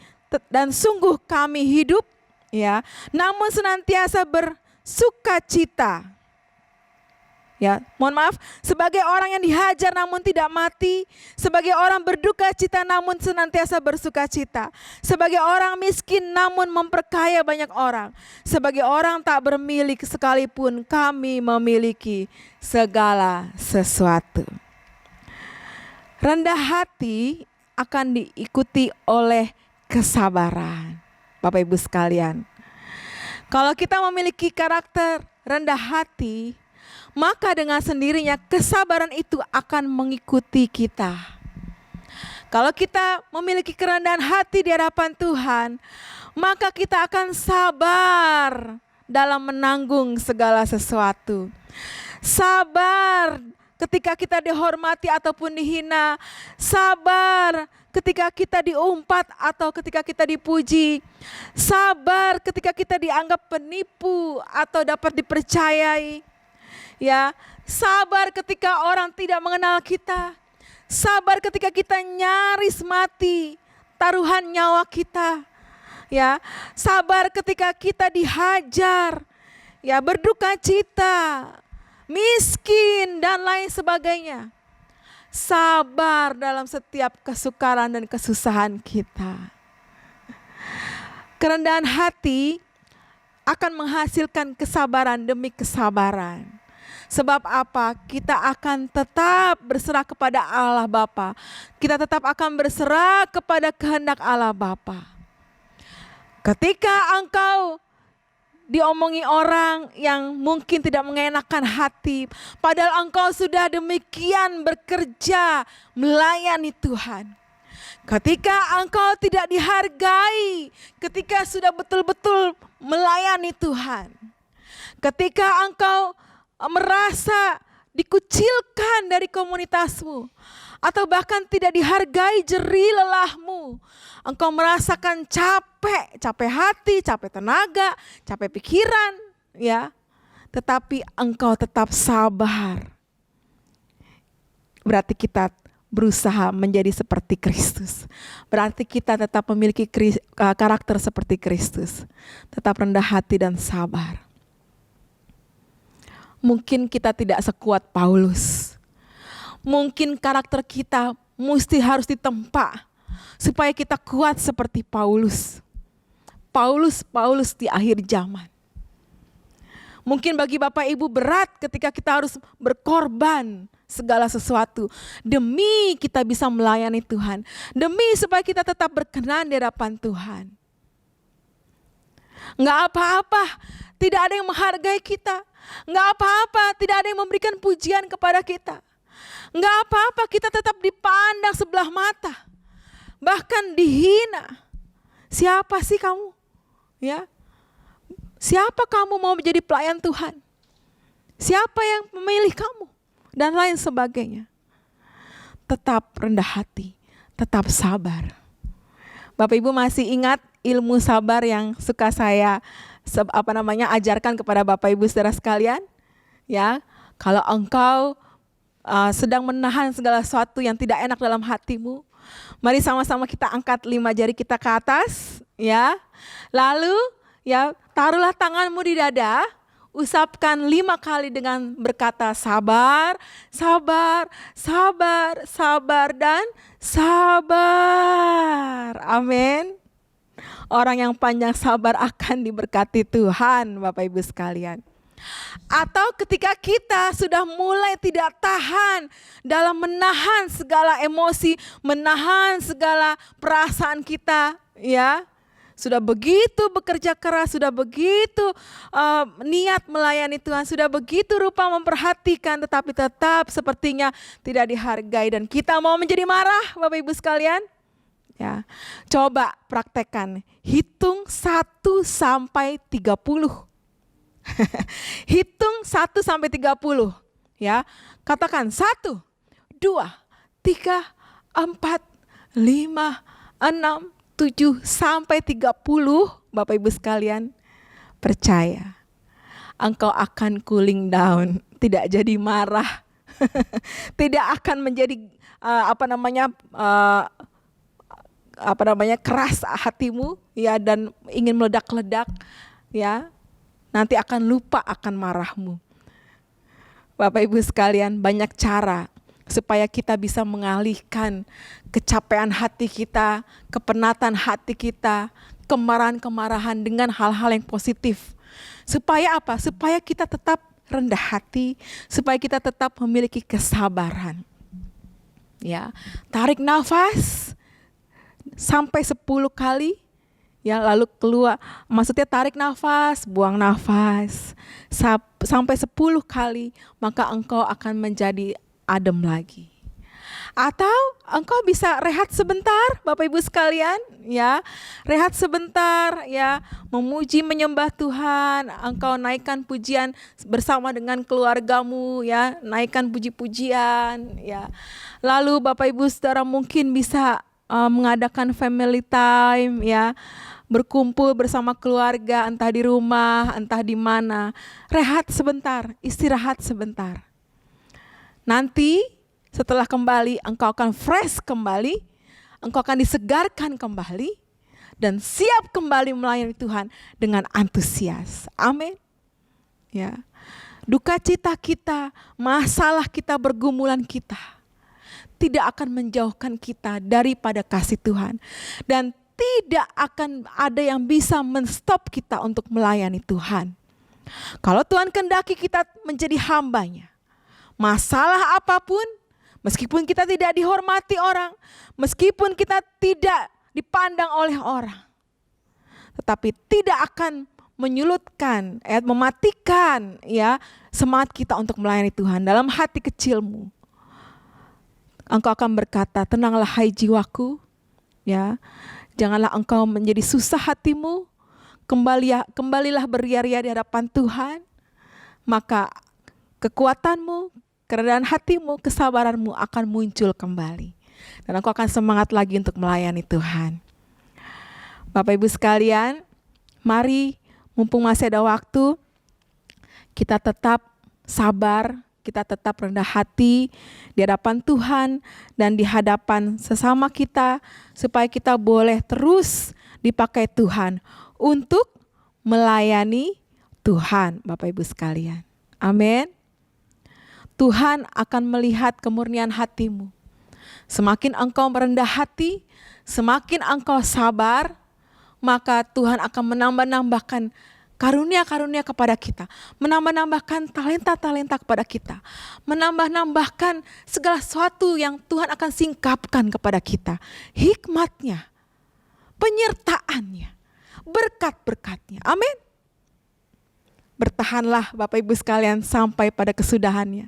S2: dan sungguh kami hidup, ya, namun senantiasa bersukacita. Ya, mohon maaf, sebagai orang yang dihajar namun tidak mati, sebagai orang berduka cita namun senantiasa bersuka cita, sebagai orang miskin namun memperkaya banyak orang, sebagai orang tak bermilik sekalipun kami memiliki segala sesuatu. Rendah hati akan diikuti oleh kesabaran. Bapak Ibu sekalian, kalau kita memiliki karakter rendah hati, maka dengan sendirinya kesabaran itu akan mengikuti kita. Kalau kita memiliki kerendahan hati di hadapan Tuhan, maka kita akan sabar dalam menanggung segala sesuatu. Sabar ketika kita dihormati ataupun dihina. Sabar ketika kita diumpat atau ketika kita dipuji. Sabar ketika kita dianggap penipu atau dapat dipercayai. Ya, sabar ketika orang tidak mengenal kita. Sabar ketika kita nyaris mati, taruhan nyawa kita. Ya, sabar ketika kita dihajar, ya, berduka cita, miskin dan lain sebagainya. Sabar dalam setiap kesukaran dan kesusahan kita. Kerendahan hati akan menghasilkan kesabaran demi kesabaran. Sebab apa? Kita akan tetap berserah kepada Allah Bapa. Kita tetap akan berserah kepada kehendak Allah Bapa. Ketika engkau diomongi orang yang mungkin tidak mengenakan hati, padahal engkau sudah demikian bekerja melayani Tuhan. Ketika engkau tidak dihargai, ketika sudah betul-betul melayani Tuhan. Ketika engkau merasa dikucilkan dari komunitasmu, atau bahkan tidak dihargai jerih lelahmu, engkau merasakan capek hati, capek tenaga, capek pikiran, ya. Tetapi engkau tetap sabar. Berarti kita berusaha menjadi seperti Kristus. Berarti kita tetap memiliki karakter seperti Kristus. Tetap rendah hati dan sabar. Mungkin kita tidak sekuat Paulus. Mungkin karakter kita mesti harus ditempa supaya kita kuat seperti Paulus. Paulus di akhir zaman. Mungkin bagi Bapak Ibu berat ketika kita harus berkorban segala sesuatu demi kita bisa melayani Tuhan, demi supaya kita tetap berkenan di hadapan Tuhan. Enggak apa-apa, tidak ada yang menghargai kita. Enggak apa-apa, tidak ada yang memberikan pujian kepada kita. Enggak apa-apa, kita tetap dipandang sebelah mata. Bahkan dihina. Siapa sih kamu? Ya. Siapa kamu mau menjadi pelayan Tuhan? Siapa yang memilih kamu? Dan lain sebagainya. Tetap rendah hati, tetap sabar. Bapak Ibu masih ingat ilmu sabar yang suka saya ajarkan kepada Bapak Ibu saudara sekalian? Ya, kalau engkau sedang menahan segala sesuatu yang tidak enak dalam hatimu, mari sama-sama kita angkat 5 jari kita ke atas, ya. Lalu, ya, taruhlah tanganmu di dada, usapkan 5 kali dengan berkata sabar, sabar, sabar, sabar, dan sabar. Amin. Orang yang panjang sabar akan diberkati Tuhan, Bapak Ibu sekalian. Atau ketika kita sudah mulai tidak tahan dalam menahan segala emosi, menahan segala perasaan kita, ya. Sudah begitu bekerja keras, sudah begitu niat melayani Tuhan, sudah begitu rupa memperhatikan, tetapi tetap sepertinya tidak dihargai dan kita mau menjadi marah, Bapak Ibu sekalian. Ya, coba praktekkan, hitung 1 sampai 30. Hitung 1 sampai 30. Ya, katakan 1, 2, 3, 4, 5, 6, 7 sampai 30. Bapak Ibu sekalian, percaya, engkau akan cooling down, tidak jadi marah, tidak akan menjadi keras hatimu, ya, dan ingin meledak-ledak, ya. Nanti akan lupa akan marahmu. Bapak Ibu sekalian, banyak cara supaya kita bisa mengalihkan kecapean hati kita, kepenatan hati kita, kemarahan-kemarahan dengan hal-hal yang positif. Supaya apa? Supaya kita tetap rendah hati, supaya kita tetap memiliki kesabaran. Ya, tarik nafas sampai 10 kali. Ya, lalu keluar, maksudnya tarik nafas, buang nafas sampai 10 kali, maka engkau akan menjadi adem lagi. Atau engkau bisa rehat sebentar, Bapak Ibu sekalian, ya. Rehat sebentar, ya, memuji menyembah Tuhan, engkau naikkan pujian bersama dengan keluargamu, ya, naikkan puji-pujian, ya. Lalu Bapak Ibu Saudara mungkin bisa mengadakan family time, ya. Berkumpul bersama keluarga, entah di rumah, entah di mana. Rehat sebentar, istirahat sebentar. Nanti setelah kembali, engkau akan fresh kembali, engkau akan disegarkan kembali, dan siap kembali melayani Tuhan dengan antusias. Amin. Ya, duka cita kita, masalah kita, pergumulan kita, tidak akan menjauhkan kita daripada kasih Tuhan. Dan tidak akan ada yang bisa menstop kita untuk melayani Tuhan. Kalau Tuhan kehendaki kita menjadi hambanya, masalah apapun, meskipun kita tidak dihormati orang, meskipun kita tidak dipandang oleh orang, tetapi tidak akan menyulutkan, mematikan, ya, semangat kita untuk melayani Tuhan. Dalam hati kecilmu, engkau akan berkata, tenanglah hai jiwaku, ya. Janganlah engkau menjadi susah hatimu, kembalilah beria-ria di hadapan Tuhan, maka kekuatanmu, kerendahan hatimu, kesabaranmu akan muncul kembali. Dan engkau akan semangat lagi untuk melayani Tuhan. Bapak Ibu sekalian, mari mumpung masih ada waktu, kita tetap sabar, kita tetap rendah hati di hadapan Tuhan dan di hadapan sesama kita, supaya kita boleh terus dipakai Tuhan untuk melayani Tuhan, Bapak Ibu sekalian. Amin. Tuhan akan melihat kemurnian hatimu. Semakin engkau merendah hati, semakin engkau sabar, maka Tuhan akan menambah-nambahkan karunia-karunia kepada kita, menambah-nambahkan talenta-talenta kepada kita, menambah-nambahkan segala sesuatu yang Tuhan akan singkapkan kepada kita, hikmatnya, penyertaannya, berkat-berkatnya. Amin. Bertahanlah Bapak Ibu sekalian sampai pada kesudahannya.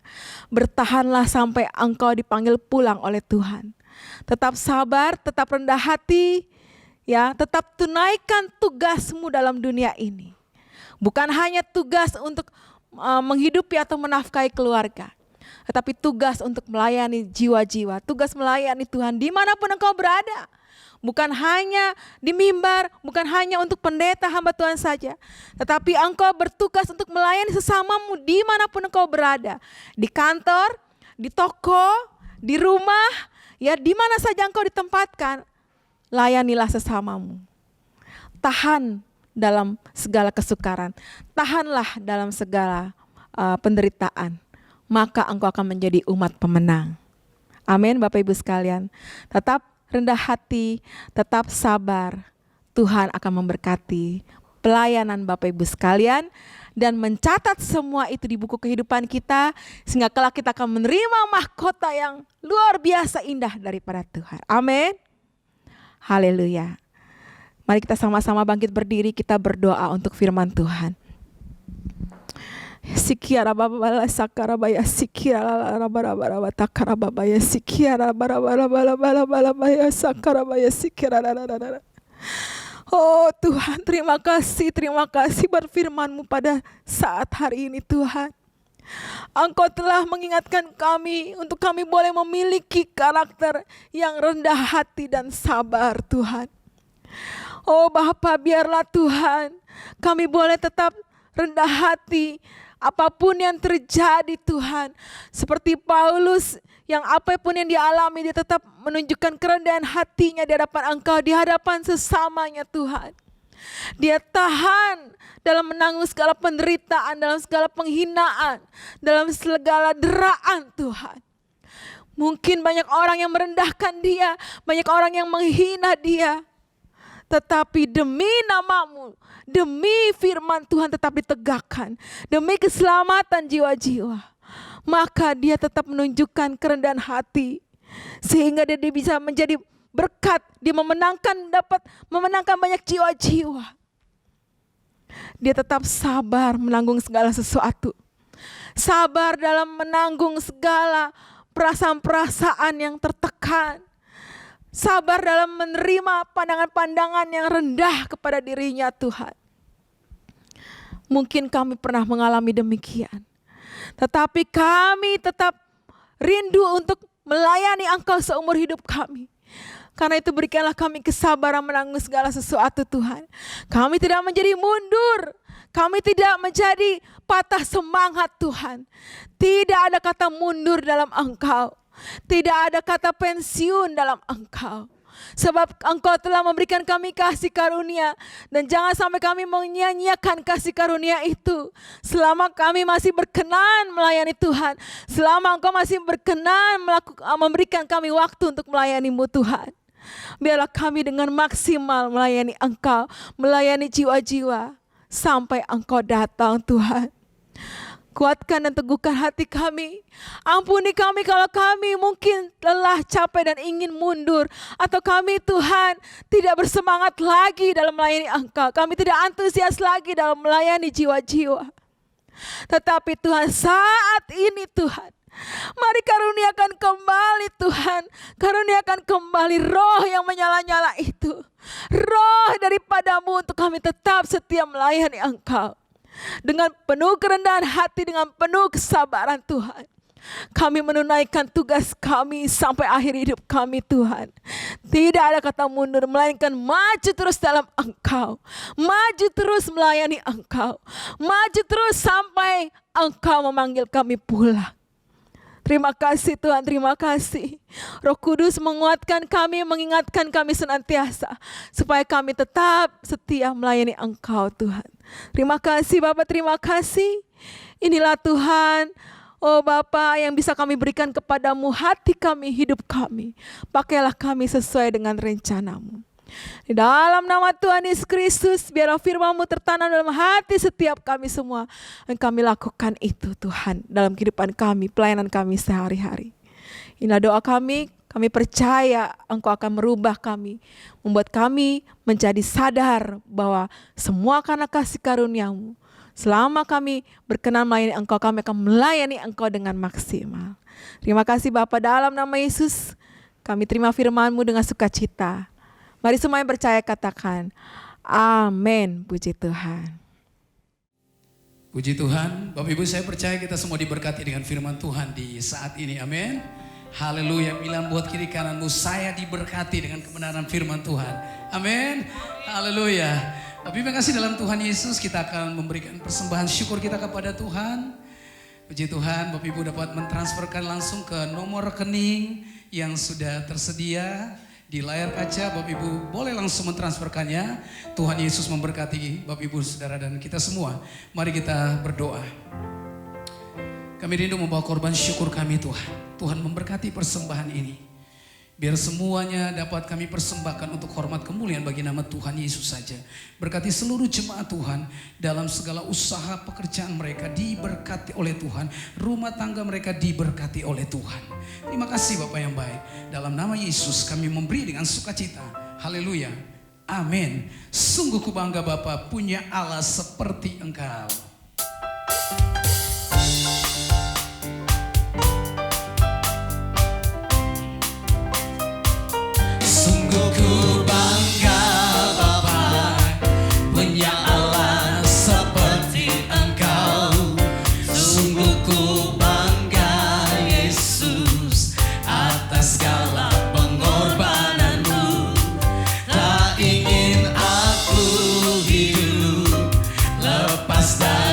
S2: Bertahanlah sampai engkau dipanggil pulang oleh Tuhan. Tetap sabar, tetap rendah hati, ya, tetap tunaikan tugasmu dalam dunia ini. Bukan hanya tugas untuk menghidupi atau menafkahi keluarga, tetapi tugas untuk melayani jiwa-jiwa, tugas melayani Tuhan dimanapun engkau berada. Bukan hanya di mimbar, bukan hanya untuk pendeta hamba Tuhan saja, tetapi engkau bertugas untuk melayani sesamamu dimanapun engkau berada. Di kantor, di toko, di rumah, ya, di mana saja engkau ditempatkan, layanilah sesamamu. Tahan dalam segala kesukaran, tahanlah dalam segala penderitaan, maka engkau akan menjadi umat pemenang. Amin Bapak Ibu sekalian. Tetap rendah hati, tetap sabar. Tuhan akan memberkati pelayanan Bapak Ibu sekalian dan mencatat semua itu di buku kehidupan kita, sehingga kelak kita akan menerima mahkota yang luar biasa indah daripada Tuhan. Amin. Haleluya. Mari kita sama-sama bangkit berdiri, kita berdoa untuk firman Tuhan. Sikiara babala sakarabaya sikiara rabarabara takarabaya sikiara barabara sakarabaya sikiara. Oh Tuhan, terima kasih buat firman-Mu pada saat hari ini Tuhan. Engkau telah mengingatkan kami untuk kami boleh memiliki karakter yang rendah hati dan sabar Tuhan. Oh Bapa, biarlah Tuhan kami boleh tetap rendah hati apapun yang terjadi Tuhan. Seperti Paulus yang apapun yang dialami dia tetap menunjukkan kerendahan hatinya di hadapan Engkau, di hadapan sesamanya Tuhan. Dia tahan dalam menanggung segala penderitaan, dalam segala penghinaan, dalam segala deraan Tuhan. Mungkin banyak orang yang merendahkan dia, banyak orang yang menghina dia. Tetapi demi nama-Mu, demi firman Tuhan tetap ditegakkan, demi keselamatan jiwa-jiwa, maka dia tetap menunjukkan kerendahan hati, sehingga dia bisa menjadi berkat, dia dapat memenangkan banyak jiwa-jiwa. Dia tetap sabar menanggung segala sesuatu, sabar dalam menanggung segala perasaan-perasaan yang tertekan, sabar dalam menerima pandangan-pandangan yang rendah kepada dirinya Tuhan. Mungkin kami pernah mengalami demikian, tetapi kami tetap rindu untuk melayani Engkau seumur hidup kami. Karena itu berikanlah kami kesabaran menanggung segala sesuatu Tuhan. Kami tidak menjadi mundur, kami tidak menjadi patah semangat Tuhan. Tidak ada kata mundur dalam Engkau, tidak ada kata pensiun dalam Engkau. Sebab Engkau telah memberikan kami kasih karunia, dan jangan sampai kami menyanyiakan kasih karunia itu. Selama kami masih berkenan melayani Tuhan, selama Engkau masih berkenan memberikan kami waktu untuk melayani-Mu Tuhan, biarlah kami dengan maksimal melayani Engkau, melayani jiwa-jiwa sampai Engkau datang Tuhan. Kuatkan dan teguhkan hati kami. Ampuni kami kalau kami mungkin lelah, capek dan ingin mundur. Atau kami Tuhan tidak bersemangat lagi dalam melayani Engkau. Kami tidak antusias lagi dalam melayani jiwa-jiwa. Tetapi Tuhan, saat ini Tuhan, mari karuniakan kembali Tuhan. Karuniakan kembali roh yang menyala-nyala itu. Roh daripada-Mu untuk kami tetap setia melayani Engkau. Dengan penuh kerendahan hati, dengan penuh kesabaran Tuhan, kami menunaikan tugas kami sampai akhir hidup kami Tuhan. Tidak ada kata mundur, melainkan maju terus dalam Engkau, maju terus melayani Engkau, maju terus sampai Engkau memanggil kami pulang. Terima kasih Tuhan, terima kasih. Roh Kudus menguatkan kami, mengingatkan kami senantiasa, supaya kami tetap setia melayani Engkau Tuhan. Terima kasih Bapak, terima kasih. Inilah Tuhan, oh Bapa, yang bisa kami berikan kepadamu hati kami, hidup kami. Pakailah kami sesuai dengan rencana-Mu. Di dalam nama Tuhan Yesus Kristus, biarlah firman-Mu tertanam dalam hati setiap kami semua. Dan kami lakukan itu Tuhan dalam kehidupan kami, pelayanan kami sehari-hari. Inilah doa kami percaya Engkau akan merubah kami, membuat kami menjadi sadar bahwa semua karena kasih karunia-Mu. Selama kami berkenan melayani Engkau, kami akan melayani Engkau dengan maksimal. Terima kasih Bapa, dalam nama Yesus kami terima firman-Mu dengan sukacita. Mari semua yang percaya katakan, amin. Puji Tuhan.
S1: Puji Tuhan. Bapak Ibu, saya percaya kita semua diberkati dengan firman Tuhan di saat ini. Amin. Haleluya. Bilang buat kiri kananmu, saya diberkati dengan kebenaran firman Tuhan. Amin. Haleluya. Bapak Ibu kasih dalam Tuhan Yesus, kita akan memberikan persembahan syukur kita kepada Tuhan. Puji Tuhan, Bapak Ibu dapat mentransferkan langsung ke nomor rekening yang sudah tersedia di layar kaca. Bapak Ibu boleh langsung mentransferkannya. Tuhan Yesus memberkati Bapak Ibu, Saudara dan kita semua. Mari kita berdoa. Kami rindu membawa korban syukur kami Tuhan. Tuhan memberkati persembahan ini. Biar semuanya dapat kami persembahkan untuk hormat kemuliaan bagi nama Tuhan Yesus saja. Berkati seluruh jemaat Tuhan dalam segala usaha pekerjaan mereka diberkati oleh Tuhan. Rumah tangga mereka diberkati oleh Tuhan. Terima kasih Bapak yang baik. Dalam nama Yesus kami memberi dengan sukacita. Haleluya. Amin. Sungguh ku bangga Bapak punya Allah seperti Engkau. Ku bangga Bapa punya Allah seperti Engkau. Sungguh ku bangga Yesus atas segala pengorbananmu. Tak ingin aku hidup lepas dari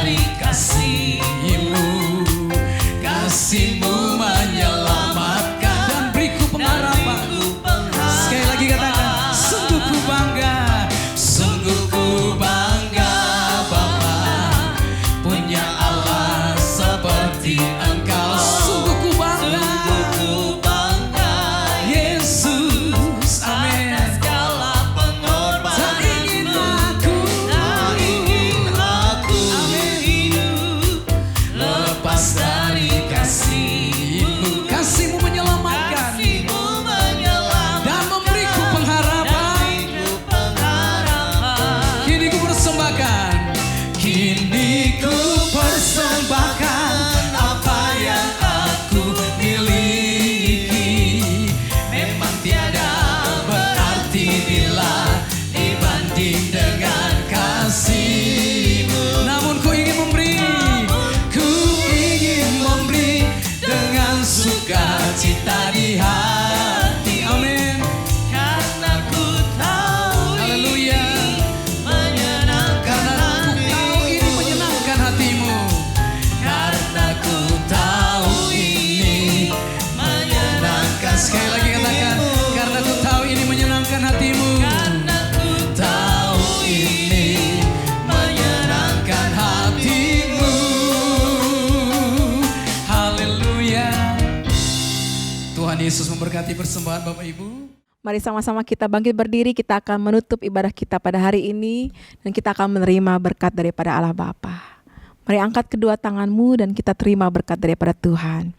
S1: Yesus memberkati persembahan Bapak Ibu.
S2: Mari sama-sama kita bangkit berdiri, kita akan menutup ibadah kita pada hari ini dan kita akan menerima berkat daripada Allah Bapa. Mari angkat kedua tanganmu dan kita terima berkat daripada Tuhan.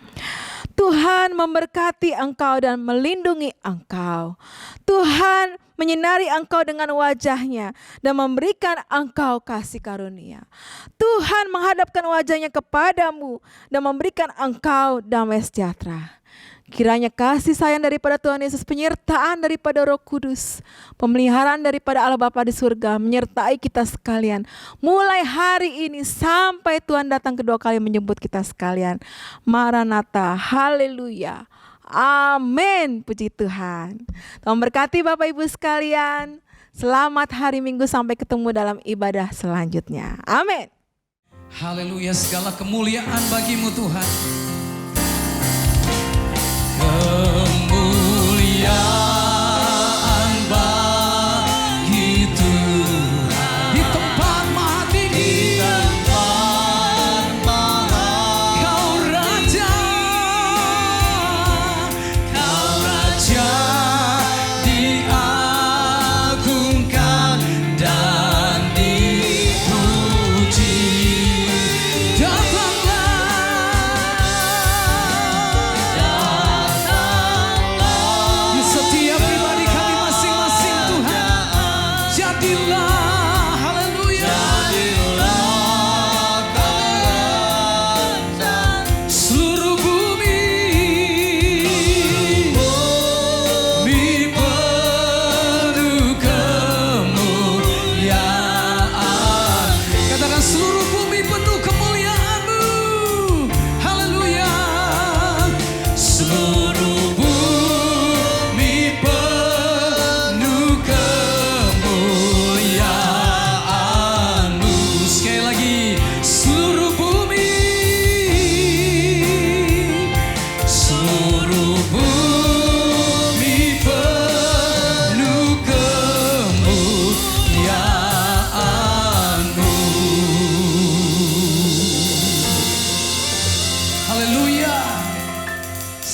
S2: Tuhan memberkati engkau dan melindungi engkau. Tuhan menyinari engkau dengan wajahnya dan memberikan engkau kasih karunia. Tuhan menghadapkan wajahnya kepadamu dan memberikan engkau damai sejahtera. Kiranya kasih sayang daripada Tuhan Yesus, penyertaan daripada Roh Kudus, pemeliharaan daripada Allah Bapa di surga menyertai kita sekalian. Mulai hari ini sampai Tuhan datang kedua kali menjemput kita sekalian. Maranatha, haleluya, amin, puji Tuhan. Tuhan berkati Bapak Ibu sekalian. Selamat hari Minggu, sampai ketemu dalam ibadah selanjutnya. Amin.
S1: Haleluya, segala kemuliaan bagimu Tuhan. Kemuliaan bagi Tuhan di tempat maha tinggi. Kau Raja diagungkan dan dipuji.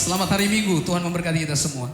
S1: Selamat hari Minggu, Tuhan memberkati kita semua.